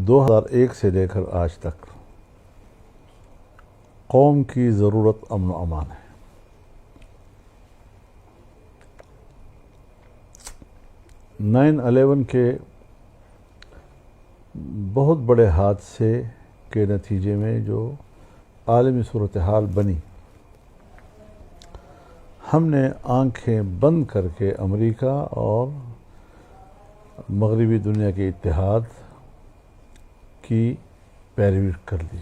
2001 سے لے کر آج تک قوم کی ضرورت امن و امان ہے. 9/11 کے بہت بڑے حادثے کے نتیجے میں جو عالمی صورتحال بنی، ہم نے آنکھیں بند کر کے امریکہ اور مغربی دنیا کے اتحاد کی پیروی کر لی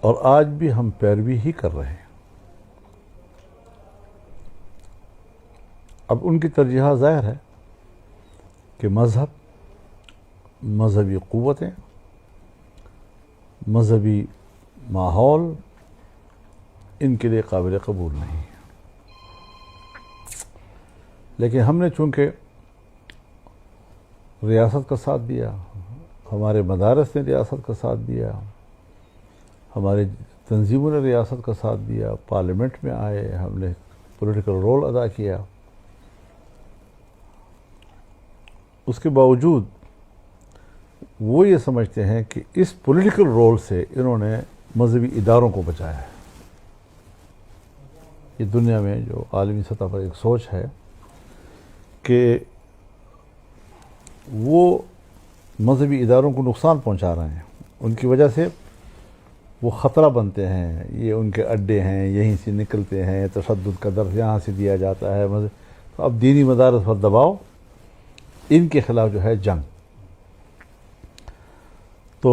اور آج بھی ہم پیروی ہی کر رہے ہیں. اب ان کی ترجیحات ظاہر ہے کہ مذہبی قوتیں، مذہبی ماحول ان کے لیے قابل قبول نہیں ہے. لیکن ہم نے چونکہ ریاست کا ساتھ دیا، ہمارے مدارس نے ریاست کا ساتھ دیا، ہماری تنظیموں نے ریاست کا ساتھ دیا، پارلیمنٹ میں آئے، ہم نے پولیٹیکل رول ادا کیا، اس کے باوجود وہ یہ سمجھتے ہیں کہ اس پولیٹیکل رول سے انہوں نے مذہبی اداروں کو بچایا ہے. یہ دنیا میں جو عالمی سطح پر ایک سوچ ہے کہ وہ مذہبی اداروں کو نقصان پہنچا رہے ہیں، ان کی وجہ سے وہ خطرہ بنتے ہیں، یہ ان کے اڈے ہیں، یہیں سے نکلتے ہیں، تشدد کا درس یہاں سے دیا جاتا ہے. تو اب دینی مدارس پر دباؤ، ان کے خلاف جو ہے جنگ. تو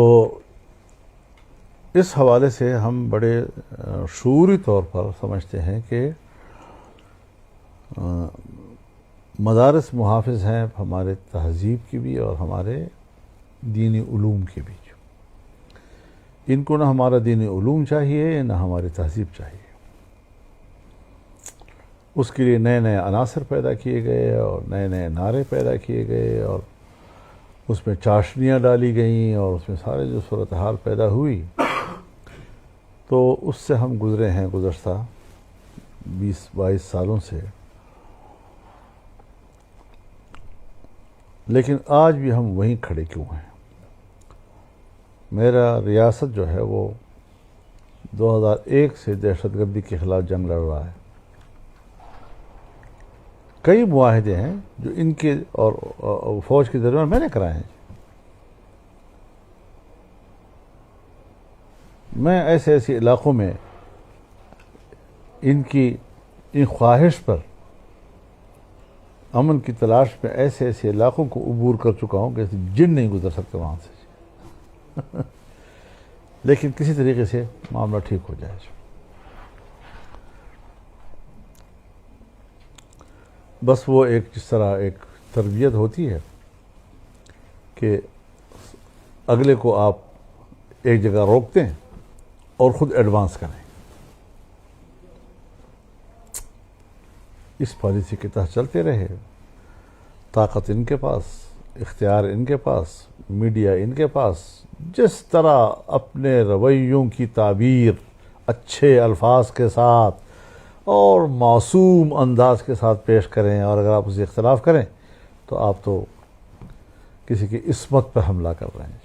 اس حوالے سے ہم بڑے شعوری طور پر سمجھتے ہیں کہ مدارس محافظ ہیں ہمارے تہذیب کی بھی اور ہمارے دینی علوم کی بھی. ان کو نہ ہمارا دینی علوم چاہیے نہ ہماری تہذیب چاہیے. اس کے لیے نئے نئے عناصر پیدا کیے گئے اور نئے نئے نعرے پیدا کیے گئے اور اس میں چاشنیاں ڈالی گئیں اور اس میں سارے جو صورتحال پیدا ہوئی، تو اس سے ہم گزرے ہیں گزشتہ 20-22 سالوں سے. لیکن آج بھی ہم وہیں کھڑے کیوں ہیں؟ میرا ریاست جو ہے وہ 2001 سے دہشت گردی کے خلاف جنگ لڑ رہا ہے. کئی معاہدے ہیں جو ان کے اور فوج کے درمیان میں نے کرائے ہیں. میں ایسے علاقوں میں ان خواہش پر امن کی تلاش میں ایسے علاقوں کو عبور کر چکا ہوں کہ جن نہیں گزر سکتے وہاں سے. لیکن کسی طریقے سے معاملہ ٹھیک ہو جائے. بس وہ جس طرح ایک تربیت ہوتی ہے کہ اگلے کو آپ ایک جگہ روکتے ہیں اور خود ایڈوانس کریں، اس پالیسی کے تحت چلتے رہے. طاقت ان کے پاس، اختیار ان کے پاس، میڈیا ان کے پاس. جس طرح اپنے رویوں کی تعبیر اچھے الفاظ کے ساتھ اور معصوم انداز کے ساتھ پیش کریں، اور اگر آپ اسے اختلاف کریں تو آپ تو کسی کی عصمت پر حملہ کر رہے ہیں.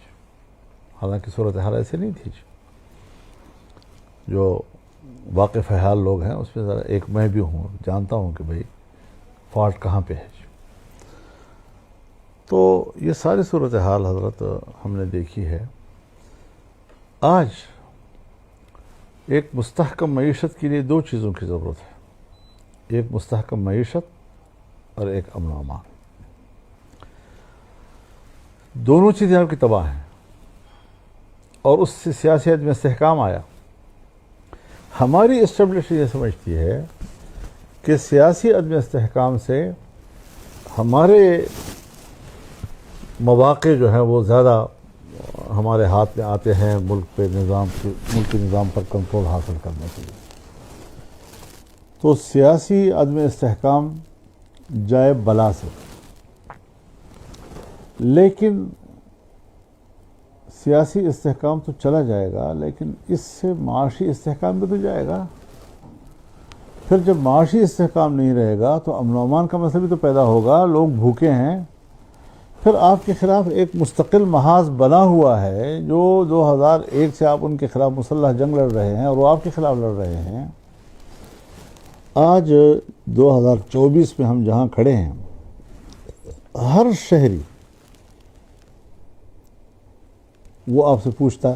حالانکہ صورتحال ایسے نہیں تھی. جو واقف حال لوگ ہیں اس میں ذرا ایک میں بھی ہوں، جانتا ہوں کہ بھئی فالٹ کہاں پہ ہے. تو یہ ساری صورتحال حضرت ہم نے دیکھی ہے. آج ایک مستحکم معیشت کے لیے 2 چیزوں کی ضرورت ہے. ایک مستحکم معیشت اور ایک امن و امان. دونوں چیزیں آپ کی تباہ ہیں اور اس سے سیاسی عدم استحکام آیا. ہماری اسٹیبلشمنٹ یہ سمجھتی ہے کہ سیاسی عدم استحکام سے ہمارے مواقع جو ہیں وہ زیادہ ہمارے ہاتھ میں آتے ہیں ملکی نظام پر کنٹرول حاصل کرنے کے لیے. تو سیاسی عدم استحکام جائے بلا سے، لیکن سیاسی استحکام تو چلا جائے گا، لیکن اس سے معاشی استحکام بھی تو جائے گا. پھر جب معاشی استحکام نہیں رہے گا تو امن و امان کا مسئلہ بھی تو پیدا ہوگا. لوگ بھوکے ہیں، پھر آپ کے خلاف ایک مستقل محاذ بنا ہوا ہے جو 2001 سے آپ ان کے خلاف مسلح جنگ لڑ رہے ہیں اور وہ آپ کے خلاف لڑ رہے ہیں. آج 2024 میں ہم جہاں کھڑے ہیں، ہر شہری وہ آپ سے پوچھتا ہے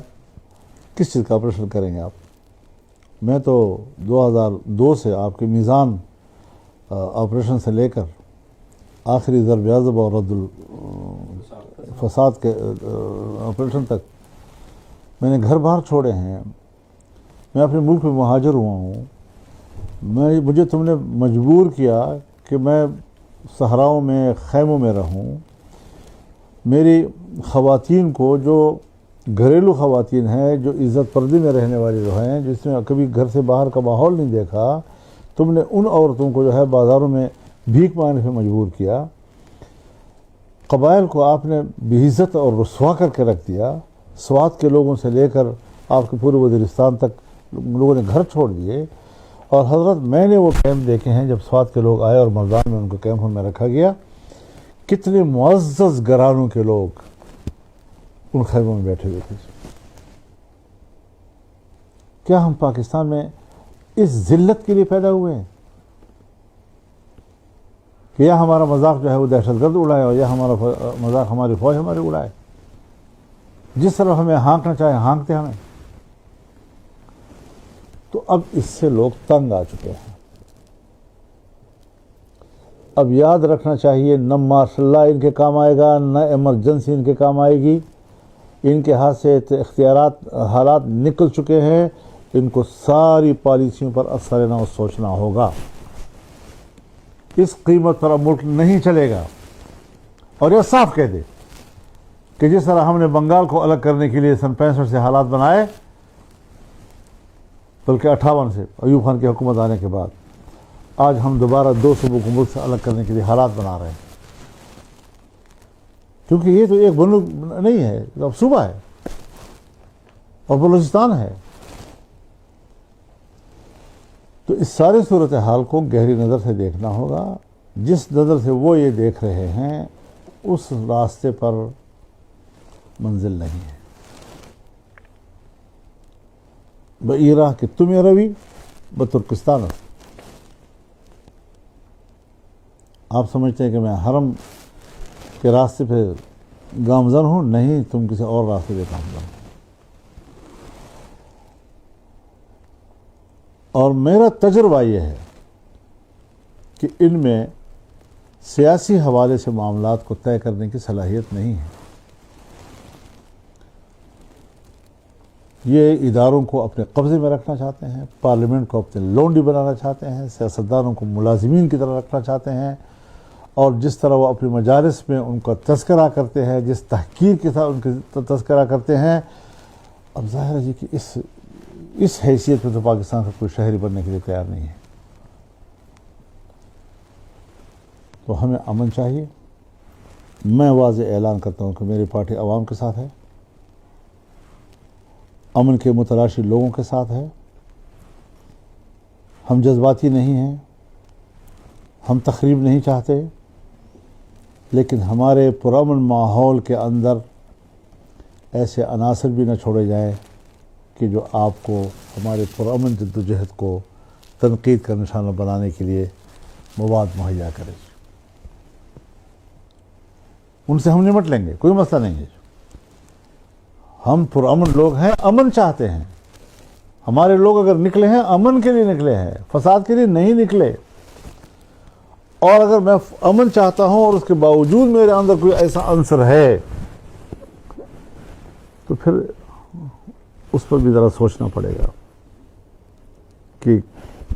کس چیز کا آپریشن کریں گے آپ. میں تو 2002 سے آپ کے میزان آپریشن سے لے کر آخری ضرب عضب اور رد الفساد کے آپریشن تک میں نے گھر باہر چھوڑے ہیں. میں اپنے ملک میں مہاجر ہوا ہوں. مجھے تم نے مجبور کیا کہ میں صحراؤں میں خیموں میں رہوں. میری خواتین کو، جو گھریلو خواتین ہیں، جو عزت پردی میں رہنے والی جو ہیں، جس نے کبھی گھر سے باہر کا ماحول نہیں دیکھا، تم نے ان عورتوں کو جو ہے بازاروں میں بھیک مانگنے سے مجبور کیا. قبائل کو آپ نے بے عزت اور رسوا کر کے رکھ دیا. سوات کے لوگوں سے لے کر آپ کے پورے وزیرستان تک لوگوں نے گھر چھوڑ دیے. اور حضرت میں نے وہ کیمپ دیکھے ہیں جب سوات کے لوگ آئے اور مردان میں ان کو کیمپوں میں رکھا گیا. کتنے معزز گھرانوں کے لوگ ان خیموں میں بیٹھے ہوئے تھے. کیا ہم پاکستان میں اس ذلت کے لیے پیدا ہوئے ہیں کہ یا ہمارا مذاق جو ہے وہ دہشت گرد اڑائے اور یا ہمارا مذاق ہماری فوج ہماری اڑائے؟ جس طرح ہمیں ہانکنا چاہے ہانکتے ہمیں. تو اب اس سے لوگ تنگ آ چکے ہیں. اب یاد رکھنا چاہیے، نہ ماشاء اللہ ان کے کام آئے گا، نہ ایمرجنسی ان کے کام آئے گی. ان کے ہاتھ سے اختیارات، حالات نکل چکے ہیں. ان کو ساری پالیسیوں پر اثر لینا اور سوچنا ہوگا. اس قیمت پر اب ملک نہیں چلے گا. اور یہ صاف کہہ دے کہ جس طرح ہم نے بنگال کو الگ کرنے کے لیے سن 65 سے حالات بنائے، بلکہ 58 سے ایوب خان کی حکومت آنے کے بعد، آج ہم دوبارہ 2 صوبوں کو ملک سے الگ کرنے کے لیے حالات بنا رہے ہیں. کیونکہ یہ تو ایک ملک نہیں ہے، اب صوبہ ہے اور بلوچستان ہے. تو اس سارے صورتحال کو گہری نظر سے دیکھنا ہوگا. جس نظر سے وہ یہ دیکھ رہے ہیں اس راستے پر منزل نہیں ہے. بَإِرَاح کہ تمہیں روی بترکستان. آپ سمجھتے ہیں کہ میں حرم کے راستے پہ گامزن ہوں؟ نہیں، تم کسی اور راستے پہ گامزن ہو. اور میرا تجربہ یہ ہے کہ ان میں سیاسی حوالے سے معاملات کو طے کرنے کی صلاحیت نہیں ہے. یہ اداروں کو اپنے قبضے میں رکھنا چاہتے ہیں، پارلیمنٹ کو اپنے لونڈی بنانا چاہتے ہیں، سیاستدانوں کو ملازمین کی طرح رکھنا چاہتے ہیں. اور جس طرح وہ اپنی مجالس میں ان کا تذکرہ کرتے ہیں، جس تحقیر کے ساتھ ان کا تذکرہ کرتے ہیں، اب ظاہر ہے جی کہ اس حیثیت میں تو پاکستان کا کوئی شہری بننے کے لیے تیار نہیں ہے. تو ہمیں امن چاہیے. میں واضح اعلان کرتا ہوں کہ میری پارٹی عوام کے ساتھ ہے، امن کے متلاشی لوگوں کے ساتھ ہے. ہم جذباتی نہیں ہیں، ہم تخریب نہیں چاہتے، لیکن ہمارے پرامن ماحول کے اندر ایسے عناصر بھی نہ چھوڑے جائیں کہ جو آپ کو ہمارے پرامن جدوجہد کو تنقید کا نشانہ بنانے کے لیے مواد مہیا کرے. ان سے ہم نمٹ لیں گے، کوئی مسئلہ نہیں ہے. ہم پرامن لوگ ہیں، امن چاہتے ہیں. ہمارے لوگ اگر نکلے ہیں امن کے لیے نکلے ہیں، فساد کے لیے نہیں نکلے. اور اگر میں امن چاہتا ہوں اور اس کے باوجود میرے اندر کوئی ایسا عنصر ہے تو پھر اس پر بھی ذرا سوچنا پڑے گا کہ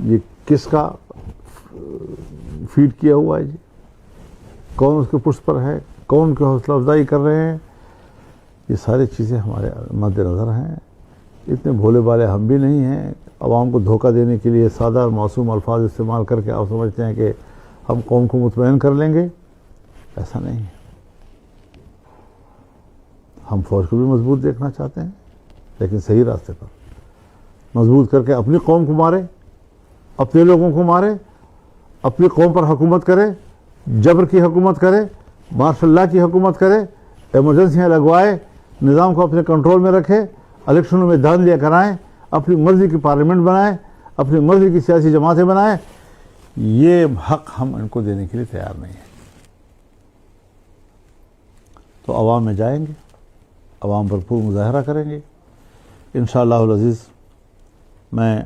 یہ کس کا فیڈ کیا ہوا ہے جی، کون اس کے پشت پر ہے، کون کی حوصلہ افزائی کر رہے ہیں. یہ ساری چیزیں ہمارے مد نظر ہیں. اتنے بھولے بالے ہم بھی نہیں ہیں. عوام کو دھوکہ دینے کے لیے سادہ اور معصوم الفاظ استعمال کر کے آپ سمجھتے ہیں کہ ہم قوم کو مطمئن کر لیں گے. ایسا نہیں ہے. ہم فوج کو بھی مضبوط دیکھنا چاہتے ہیں، لیکن صحیح راستے پر مضبوط کر کے اپنی قوم کو مارے، اپنے لوگوں کو مارے، اپنی قوم پر حکومت کرے، جبر کی حکومت کرے، مارشل لا کی حکومت کرے، ایمرجنسیاں لگوائے، نظام کو اپنے کنٹرول میں رکھے، الیکشنوں میں دھاندلیاں کرائیں، اپنی مرضی کی پارلیمنٹ بنائیں، اپنی مرضی کی سیاسی جماعتیں بنائیں، یہ حق ہم ان کو دینے کے لیے تیار نہیں ہیں۔ تو عوام میں جائیں گے، عوام بھرپور مظاہرہ کریں گے انشاءاللہ العزیز۔ میں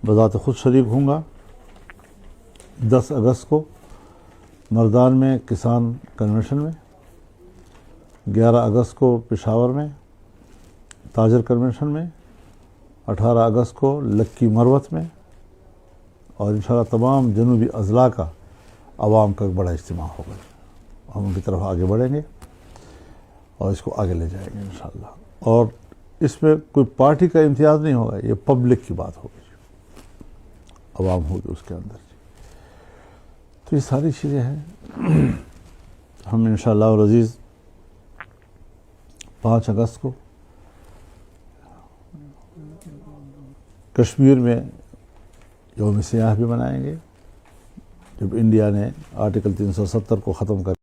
بذات خود شریک ہوں گا 10 اگست کو مردان میں کسان کنونشن میں، 11 اگست کو پشاور میں تاجر کنونشن میں، 18 اگست کو لکی مروت میں، اور انشاءاللہ تمام جنوبی اضلاع کا عوام کا ایک بڑا اجتماع ہوگا۔ ہم ان کی طرف آگے بڑھیں گے اور اس کو آگے لے جائیں گے انشاءاللہ۔ اور اس میں کوئی پارٹی کا امتیاز نہیں ہوگا، یہ پبلک کی بات ہوگی، عوام ہوگی اس کے اندر۔ تو یہ ساری چیزیں ہیں۔ ہم انشاءاللہ العزیز 5 اگست کو کشمیر میں یوم سیاح بھی منائیں گے، جب انڈیا نے آرٹیکل 370 کو ختم کر